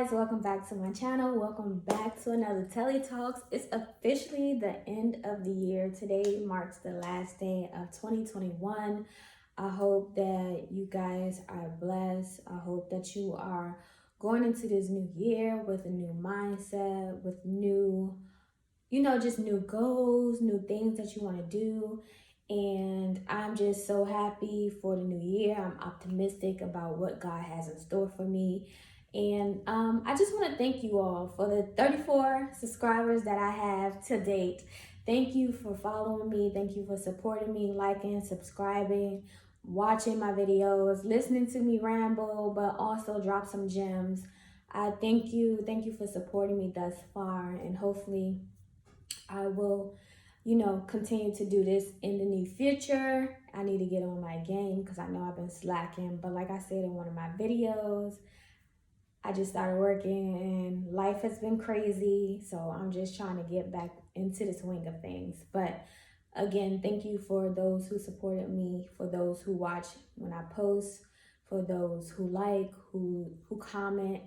guys, welcome back to my channel. Welcome back to another Telly Talks. It's officially the end of the year. Today marks the last day of 2021. I hope that you guys are blessed. I hope that you are going into this new year with a new mindset, with new, just new goals, new things that you want to do. And I'm just so happy for the new year. I'm optimistic about what God has in store for me. And I just want to thank you all for the 34 subscribers that I have to date. Thank you for following me. Thank you for supporting me, liking, subscribing, watching my videos, listening to me ramble, but also drop some gems. I thank you. Thank you for supporting me thus far. And hopefully I will, continue to do this in the near future. I need to get on my game because I know I've been slacking. But like I said in one of my videos, I just started working and life has been crazy. So I'm just trying to get back into the swing of things. But again, thank you for those who supported me, for those who watch when I post, for those who like, who comment.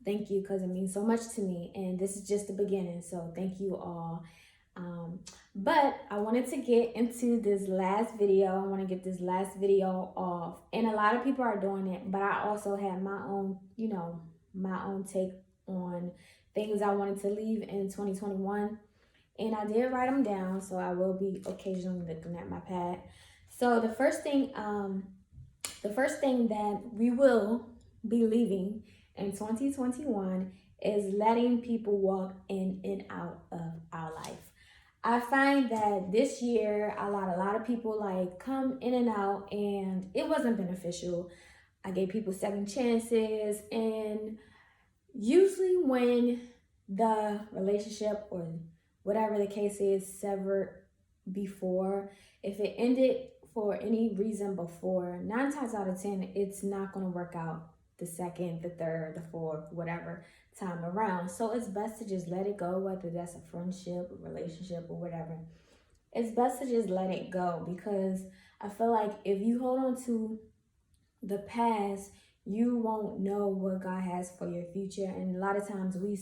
Thank you, because it means so much to me. And this is just the beginning. So thank you all. But I wanted to get into this last video. I want to get this last video off, and a lot of people are doing it, but I also have my own, my own take on things I wanted to leave in 2021, and I did write them down, so I will be occasionally looking at my pad. So the first thing that we will be leaving in 2021 is letting people walk in and out of our life. I find that this year a lot of people like come in and out, and it wasn't beneficial. I gave people second chances, and usually when the relationship or whatever the case is severed before, if it ended for any reason before, 9 times out of 10 it's not going to work out the second, the third, the fourth, whatever time around. So it's best to just let it go, whether that's a friendship, a relationship, or whatever. It's best to just let it go, because I feel like if you hold on to the past, you won't know what God has for your future. And a lot of times we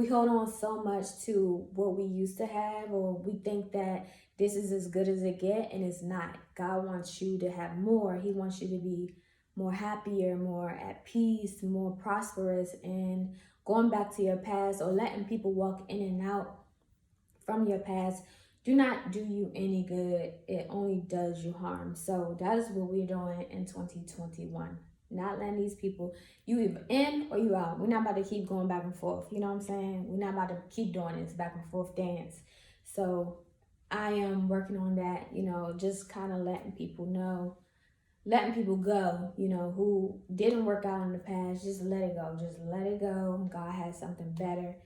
hold on so much to what we used to have, or we think that this is as good as it get, and it's not. God wants you to have more. He wants you to be more happier, more at peace, more prosperous. And going back to your past or letting people walk in and out from your past do not do you any good. It only does you harm. So that is what we're doing in 2021. Not letting these people, you either in or you out. We're not about to keep going back and forth. You know what I'm saying? We're not about to keep doing this back and forth dance. So I am working on that, just kind of letting people know, letting people go, who didn't work out in the past. Just let it go. Just let it go. God has something better,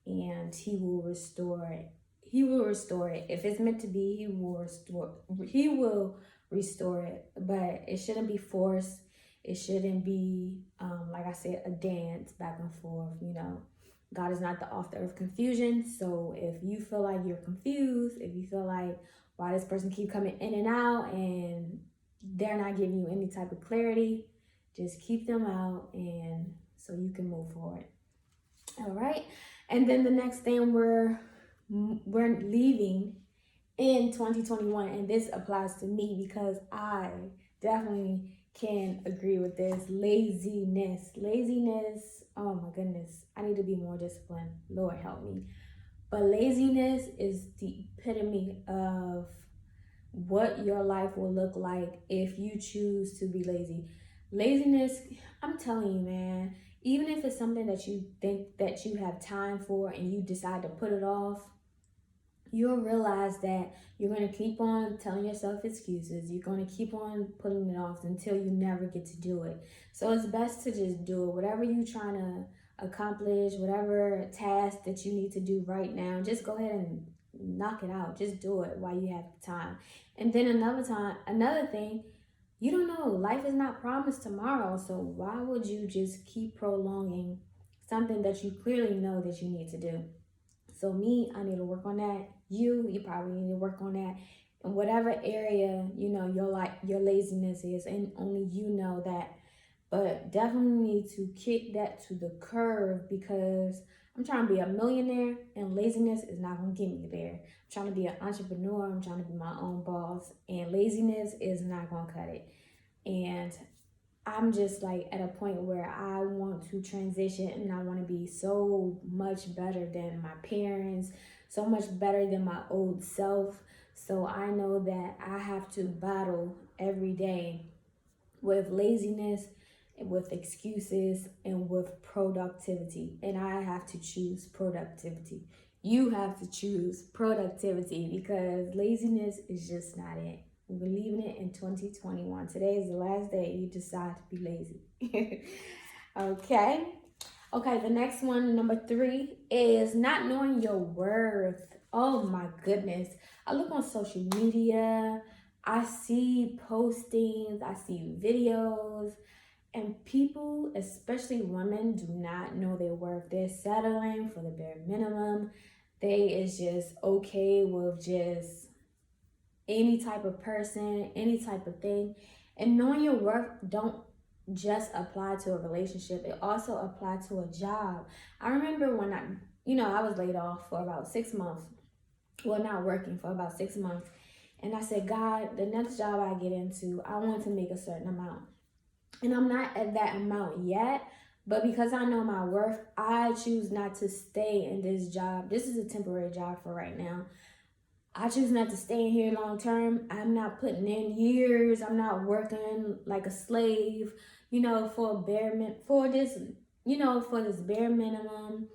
and He will restore it. He will restore it. If it's meant to be, He will restore. He will restore it. But it shouldn't be forced. It shouldn't be, like I said, a dance back and forth. God is not the author of confusion. So if you feel like you're confused, if you feel like, why this person keep coming in and out and they're not giving you any type of clarity, just keep them out, and so you can move forward. All right. And then the next thing we're leaving in 2021, and this applies to me because I definitely can agree with this: laziness. Oh my goodness, I need to be more disciplined. Lord help me. But laziness is the epitome of what your life will look like if you choose to be lazy. Laziness, I'm telling you, man, even if it's something that you think that you have time for and you decide to put it off, you'll realize that you're going to keep on telling yourself excuses. You're going to keep on putting it off until you never get to do it. So it's best to just do it. Whatever you're trying to accomplish, whatever task that you need to do right now, just go ahead and knock it out. Just do it while you have time. And then another thing, you don't know. Life is not promised tomorrow. So why would you just keep prolonging something that you clearly know that you need to do? So me, I need to work on that. You probably need to work on that. In whatever area, your laziness is, and only you know that but definitely need to kick that to the curb because I'm trying to be a millionaire and laziness is not going to get me there. I'm trying to be an entrepreneur. I'm trying to be my own boss, and laziness is not going to cut it. And I'm just like at a point where I want to transition and I want to be so much better than my parents, so much better than my old self. So I know that I have to battle every day with laziness, with excuses, and with productivity. And I have to choose productivity. You have to choose productivity because laziness is just not it. We're leaving it in 2021. Today is the last day you decide to be lazy. Okay. Okay, the next one, number 3, is not knowing your worth. Oh my goodness. I look on social media, I see postings, I see videos, and people, especially women, do not know their worth. They're settling for the bare minimum. They is just okay with just any type of person, any type of thing. And knowing your worth don't just apply to a relationship. It also applies to a job. I remember when I was laid off for about 6 months. Well, not working for about 6 months. And I said, God, the next job I get into, I want to make a certain amount. And I'm not at that amount yet. But because I know my worth, I choose not to stay in this job. This is a temporary job for right now. I choose not to stay in here long term. I'm not putting in years. I'm not working like a slave, for for this bare minimum,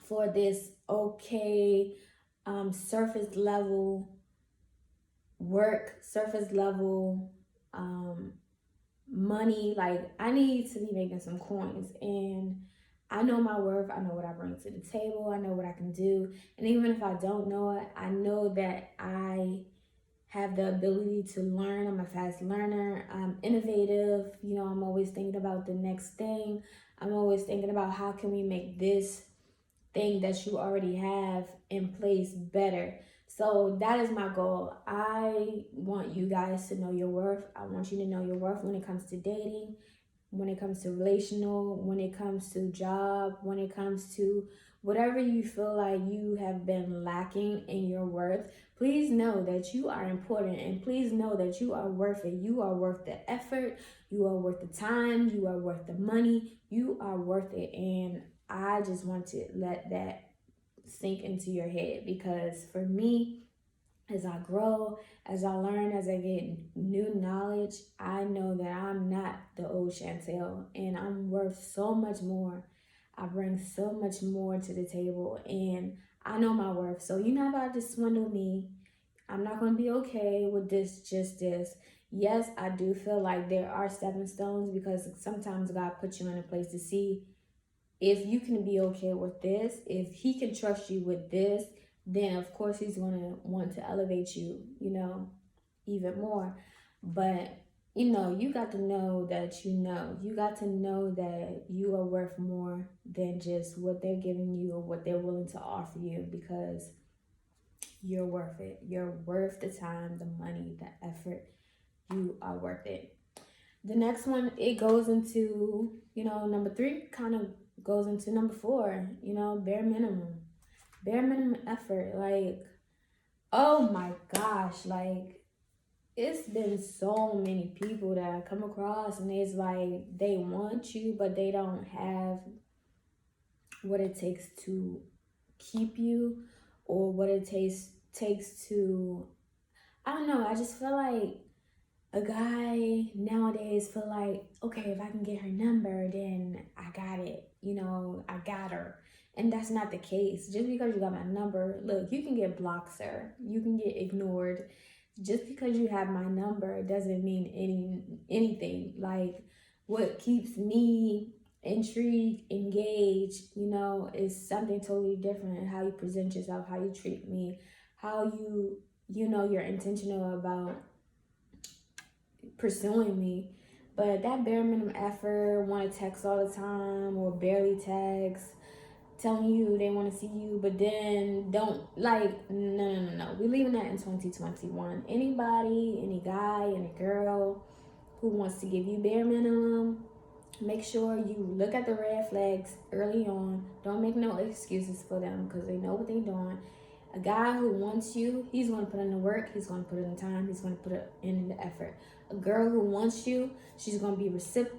for this okay, surface level work, surface level money. Like I need to be making some coins, and I know my worth. I know what I bring to the table. I know what I can do. And even if I don't know it, I know that I have the ability to learn. I'm a fast learner. I'm innovative. I'm always thinking about the next thing. I'm always thinking about how can we make this thing that you already have in place better. So that is my goal. I want you guys to know your worth. I want you to know your worth when it comes to dating, when it comes to relational, when it comes to job, when it comes to whatever you feel like you have been lacking in your worth. Please know that you are important, and please know that you are worth it. You are worth the effort. You are worth the time. You are worth the money. You are worth it. And I just want to let that sink into your head, because for me, as I grow, as I learn, as I get new knowledge, I know that I'm not the old Chantel, and I'm worth so much more. I bring so much more to the table, and I know my worth. So you're not about to swindle me. I'm not going to be okay with just this. Yes, I do feel like there are stepping stones, because sometimes God puts you in a place to see if you can be okay with this, if he can trust you with this, then of course he's going to want to elevate you, even more. But, you got to know that you got to know that you are worth more than just what they're giving you or what they're willing to offer you, because you're worth it. You're worth the time, the money, the effort. You are worth it. The next one, it goes into, number 3 kind of goes into number 4, bare minimum. Bare minimum effort. Like, oh my gosh, like, it's been so many people that I come across, and it's like they want you, but they don't have what it takes to keep you, or what it takes to, I don't know, I just feel like a guy nowadays feel like, okay, if I can get her number, then I got it. I got her. And that's not the case. Just because you got my number, look, you can get blocked, sir. You can get ignored. Just because you have my number doesn't mean anything. Like, what keeps me intrigued, engaged, is something totally different. How you present yourself, how you treat me, how you're intentional about pursuing me. But that bare minimum effort, want to text all the time or barely text, telling you they want to see you, but then don't, like, no. We're leaving that in 2021. Anybody, any guy, any girl who wants to give you bare minimum, Make sure you look at the red flags early on. Don't make no excuses for them because they know what they're doing. A guy who wants you, he's going to put in the work, he's going to put in the time, he's going to put in the effort. A girl who wants you, she's going to be receptive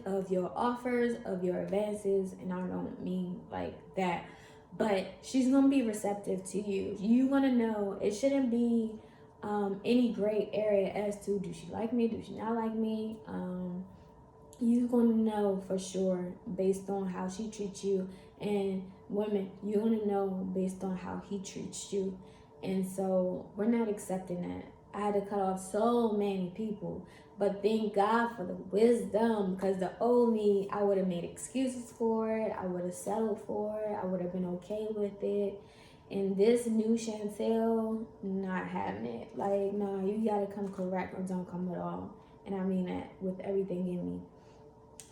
of your offers, of your advances, and I don't mean like that, but she's going to be receptive to you. You want to know, it shouldn't be any gray area as to do she like me, do she not like me. You're going to know for sure based on how she treats you. And women, you're going to know based on how he treats you. And so we're not accepting that. I had to cut off so many people, but thank God for the wisdom, because the old me, I would have made excuses for it, I would have settled for it, I would have been okay with it. And this new Chantel, not having it. Like, no, you gotta come correct or don't come at all. And I mean that with everything in me.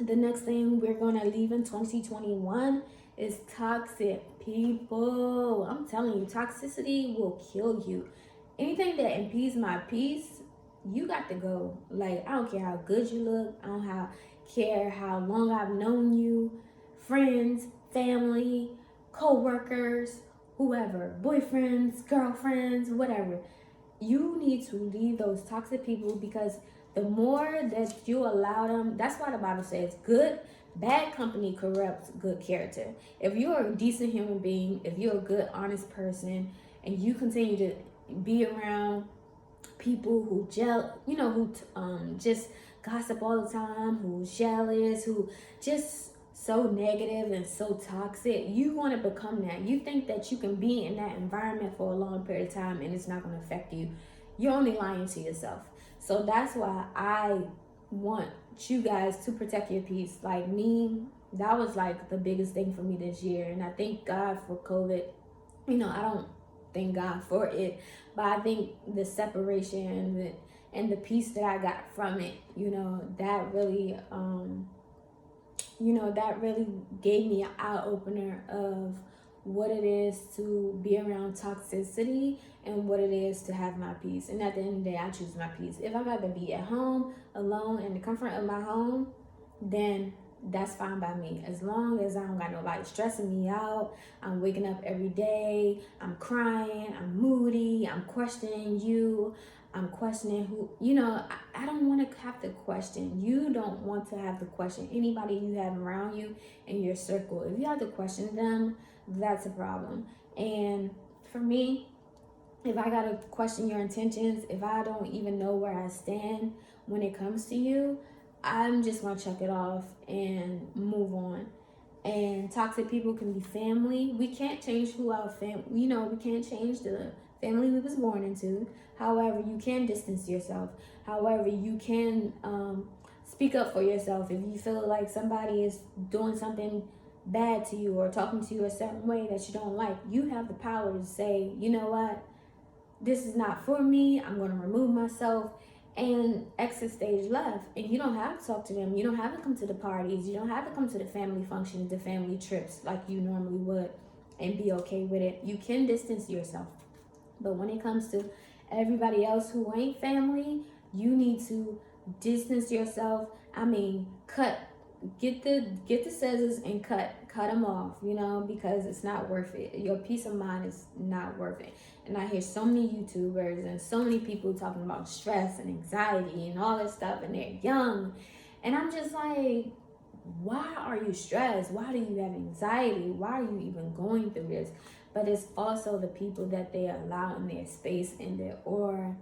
The next thing we're gonna leave in 2021 is toxic people. I'm telling you, toxicity will kill you. Anything that impedes my peace, you got to go. Like, I don't care how good you look, I don't care how long I've known you, friends, family, co-workers, whoever, boyfriends, girlfriends, whatever. You need to leave those toxic people, because the more that you allow them, that's why the Bible says bad company corrupts good character. If you're a decent human being, if you're a good, honest person, and you continue to be around people who just gossip all the time, who's jealous, who just so negative and so toxic, you want to become that. You think that you can be in that environment for a long period of time and it's not going to affect you. You're only lying to yourself. So that's why I want you guys to protect your peace. Like me, that was like the biggest thing for me this year. And I thank God for COVID. I don't thank God for it, but I think the separation and the peace that I got from it, that really, that really gave me an eye opener of what it is to be around toxicity and what it is to have my peace. And at the end of the day, I choose my peace. If I got to be at home alone in the comfort of my home, then that's fine by me. As long as I don't got nobody stressing me out, I'm waking up every day, I'm crying, I'm moody, I'm questioning you, I'm questioning who, I don't want to have to question. You don't want to have to question anybody you have around you in your circle. If you have to question them, that's a problem. And for me, if I got to question your intentions, if I don't even know where I stand when it comes to you, I'm just going to check it off and move on. And toxic people can be family. We can't change who our family, we can't change the family we was born into. However, you can distance yourself. However, you can speak up for yourself. If you feel like somebody is doing something bad to you or talking to you a certain way that you don't like, you have the power to say, you know what, this is not for me, I'm going to remove myself and exit stage left. And you don't have to talk to them. You don't have to come to the parties. You don't have to come to the family functions, the family trips like you normally would and be okay with it. You can distance yourself. But when it comes to everybody else who ain't family, you need to distance yourself. Get the scissors and cut them off, because it's not worth it. Your peace of mind is not worth it. And I hear so many YouTubers and so many people talking about stress and anxiety and all this stuff, and they're young. And I'm just like, why are you stressed? Why do you have anxiety? Why are you even going through this? But it's also the people that they allow in their space and their aura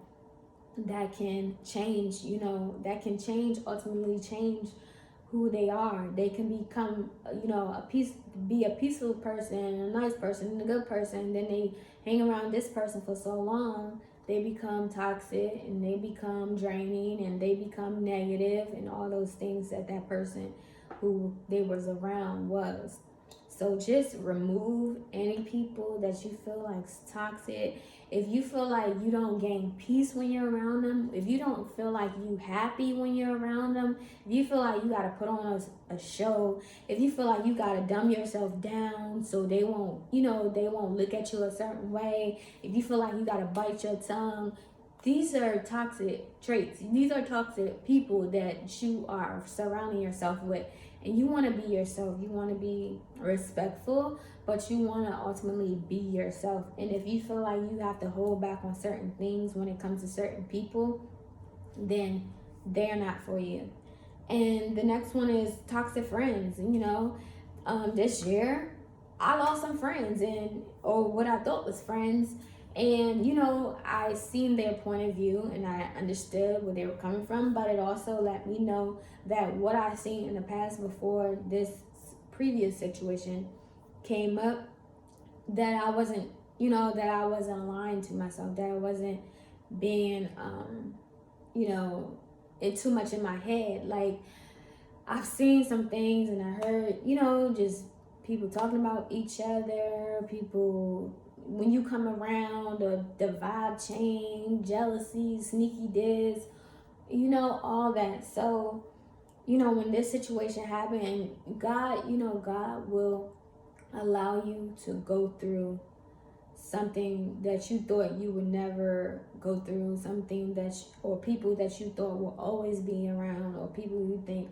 that can change, ultimately change who they are. They can become, be a peaceful person, a nice person, a good person. Then they hang around this person for so long, they become toxic and they become draining and they become negative and all those things that person who they was around was. So just remove any people that you feel like is toxic. If you feel like you don't gain peace when you're around them, if you don't feel like you happy when you're around them, if you feel like you got to put on a show, if you feel like you got to dumb yourself down so they won't look at you a certain way, if you feel like you got to bite your tongue, these are toxic traits. These are toxic people that you are surrounding yourself with. And you want to be yourself. You want to be respectful, but you want to ultimately be yourself. And if you feel like you have to hold back on certain things when it comes to certain people, then they're not for you. And the next one is toxic friends. This year I lost some friends, and or what I thought was friends. And I seen their point of view and I understood where they were coming from, but it also let me know that what I seen in the past before this previous situation came up, that I wasn't, that I wasn't aligned to myself, that I wasn't being, it too much in my head. Like, I've seen some things and I heard, just people talking about each other, people, when you come around, the vibe change, jealousy, sneaky diss, all that. So, when this situation happened, God, God will allow you to go through something that you thought you would never go through, something or people that you thought will always be around, or people you think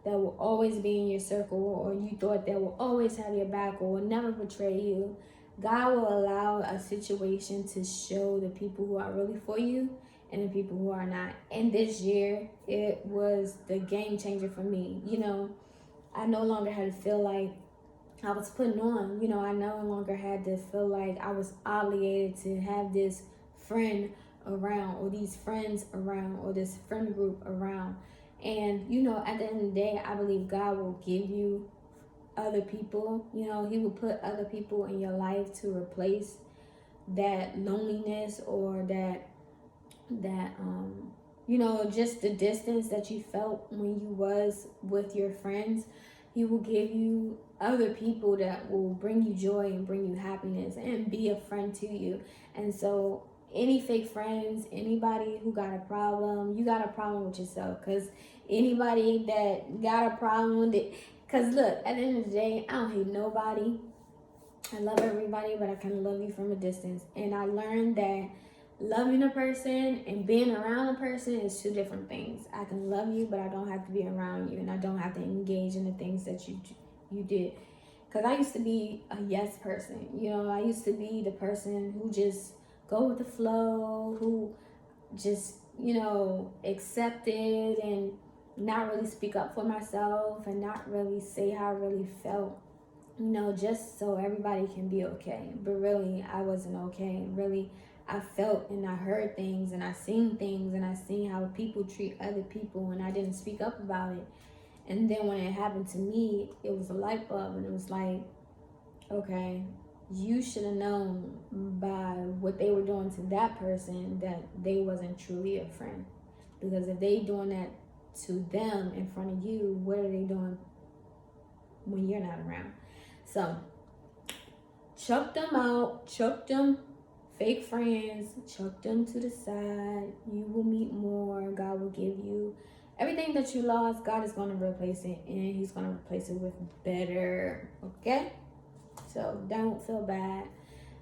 that will always be in your circle, or you thought that will always have your back or will never betray you. God will allow a situation to show the people who are really for you and the people who are not. And this year, it was the game changer for me. I no longer had to feel like I was putting on. I no longer had to feel like I was obligated to have this friend around, or these friends around, or this friend group around. And, at the end of the day, I believe God will give you other people. He will put other people in your life to replace that loneliness, or that just the distance that you felt when you was with your friends. He will give you other people that will bring you joy and bring you happiness and be a friend to you. And so any fake friends, anybody who got a problem, you got a problem with yourself. Because anybody that got a problem with it, because look, at the end of the day, I don't hate nobody. I love everybody, but I kind of love you from a distance. And I learned that loving a person and being around a person is two different things. I can love you, but I don't have to be around you, and I don't have to engage in the things that you did. Because I used to be a yes person. I used to be the person who just go with the flow, who just, accepted and not really speak up for myself and not really say how I really felt, just so everybody can be okay. But really, I wasn't okay. Really, I felt and I heard things and I seen things and I seen how people treat other people, and I didn't speak up about it. And then when it happened to me, it was a light bulb, and it was like, okay, you should have known by what they were doing to that person that they wasn't truly a friend. Because if they doing that to them in front of you, what are they doing when you're not around? So chuck them out, chuck them fake friends, chuck them to the side. You will meet more. God will give you everything that you lost. God is going to replace it, and He's going to replace it with better. Okay? So don't feel bad.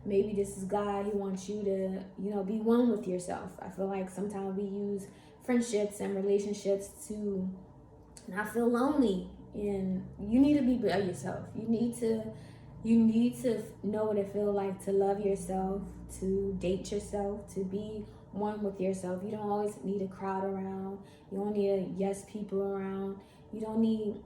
Maybe this is God. He wants you to, be one with yourself. I feel like sometimes we use friendships and relationships to not feel lonely, and you need to be by yourself. You need to know what it feels like to love yourself, to date yourself, to be one with yourself. You don't always need a crowd around. You don't need yes people around. You don't need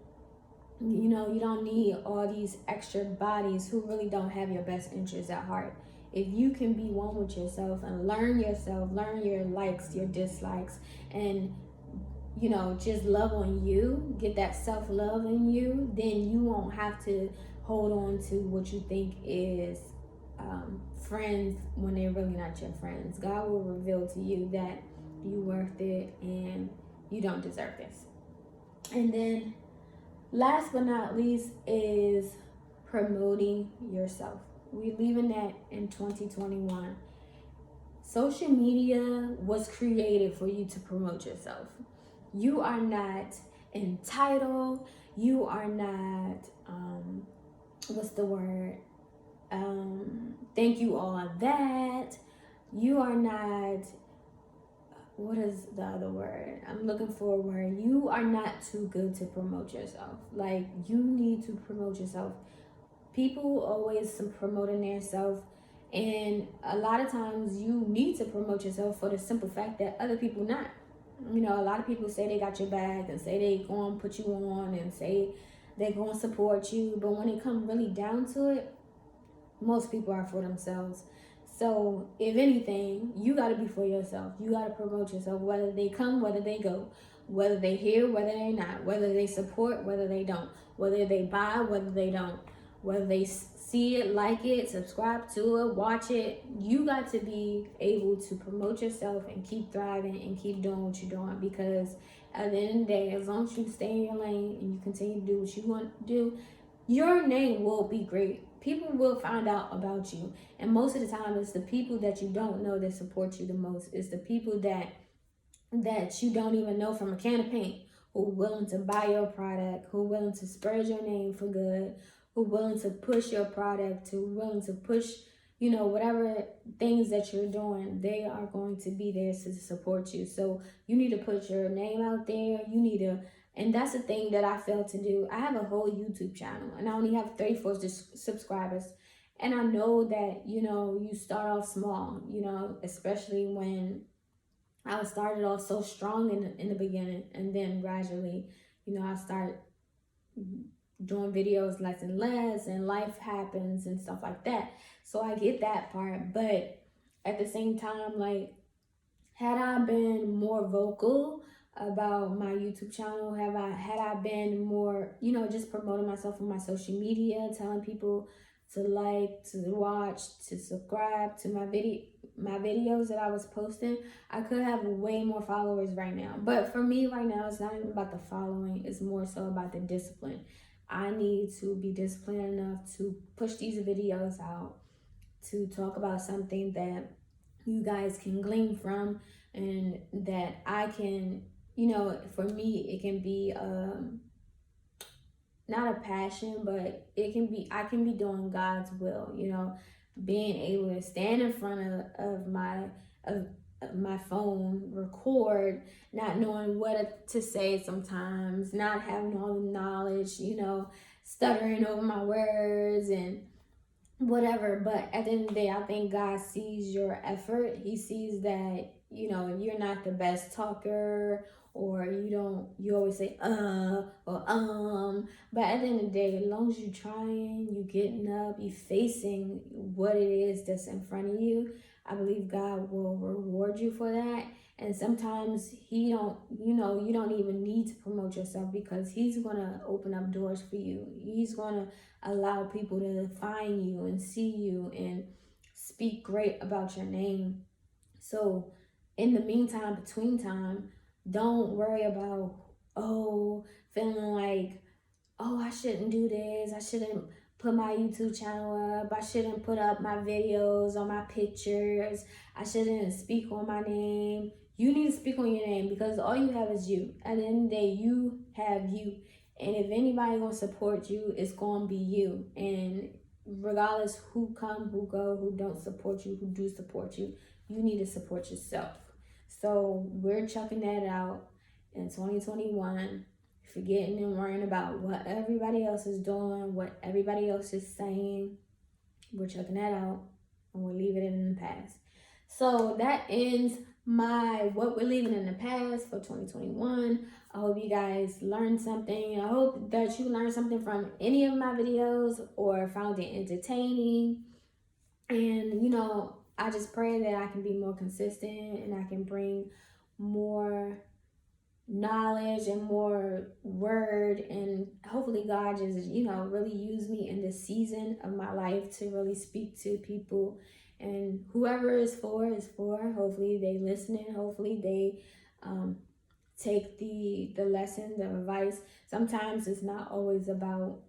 all these extra bodies who really don't have your best interests at heart. If you can be one with yourself and learn yourself, learn your likes, your dislikes, and just love on you, get that self-love in you, then you won't have to hold on to what you think is friends when they're really not your friends. God will reveal to you that you're worth it and you don't deserve this. And then last but not least is promoting yourself. We're leaving that in 2021. Social media was created for you to promote yourself. You are not entitled. You are not, what's the word? Thank you all that. You are not what is the other word? I'm looking for a word. You are not too good to promote yourself. Like, you need to promote yourself. People always promoting themselves, and a lot of times you need to promote yourself for the simple fact that other people not. You know, a lot of people say they got your back and say they going to put you on and say they going to support you, but when it comes really down to it, most people are for themselves. So if anything, you got to be for yourself. You got to promote yourself, whether they come, whether they go, whether they hear, whether they not, whether they support, whether they don't, whether they buy, whether they don't, whether they see it, like it, subscribe to it, watch it. You got to be able to promote yourself and keep thriving and keep doing what you're doing, because at the end of the day, as long as you stay in your lane and you continue to do what you want to do, your name will be great. People will find out about you. And most of the time, it's the people that you don't know that support you the most. It's the people that you don't even know from a can of paint, who are willing to buy your product, who are willing to spread your name for good, who are willing to push your product, who are willing to push, you know, whatever things that you're doing. They are going to be there to support you. So you need to put your name out there. You need to, and that's the thing that I failed to do. I have a whole YouTube channel and I only have 34 subscribers. And I know that, you know, you start off small, you know, especially when I started off so strong in the beginning, and then gradually, you know, I started doing videos less and less, and life happens and stuff like that. So I get that part, but at the same time, like, had I been more vocal about my YouTube channel, had I been more, you know, just promoting myself on my social media, telling people to like, to watch, to subscribe to my videos that I was posting, I could have way more followers right now. But for me right now, it's not even about the following, it's more so about the discipline. I need to be disciplined enough to push these videos out, to talk about something that you guys can glean from, and that I can, you know, for me, it can be not a passion, but it can be, I can be doing God's will, you know, being able to stand in front of my phone, record, not knowing what to say sometimes, not having all the knowledge, you know, stuttering over my words and whatever. But at the end of the day, I think God sees your effort. He sees that, you know, you're not the best talker, or you always say or but at the end of the day, as long as you trying, you getting up, you facing what it is that's in front of you, I believe God will reward you for that. And sometimes he don't, you know, you don't even need to promote yourself, because he's gonna open up doors for you. He's gonna allow people to find you and see you and speak great about your name. So in the meantime, between time, don't worry about, oh, feeling like, oh, I shouldn't do this, I shouldn't put my YouTube channel up, I shouldn't put up my videos or my pictures, I shouldn't speak on my name. You need to speak on your name, because all you have is you. At the end of the day, you have you. And if anybody gonna support you, it's gonna be you. And regardless who come, who go, who don't support you, who do support you, you need to support yourself. So we're chucking that out in 2021, forgetting and worrying about what everybody else is doing, what everybody else is saying. We're chucking that out and we're leaving it in the past. So that ends my what we're leaving in the past for 2021. I hope you guys learned something. I hope that you learned something from any of my videos or found it entertaining. And, you know, I just pray that I can be more consistent and I can bring more knowledge and more word, and hopefully God just, you know, really use me in this season of my life to really speak to people. And whoever is for, hopefully they listening, hopefully they take the lesson, the advice. Sometimes it's not always about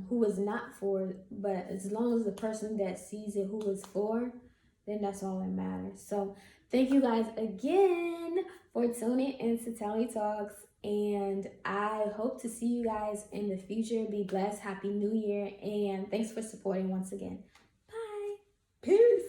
who is not for, but as long as the person that sees it who is for, then that's all that matters. So thank you guys again for tuning into Tally Talks, and I hope to see you guys in the future. Be blessed. Happy New Year, and thanks for supporting once again. Bye. Peace.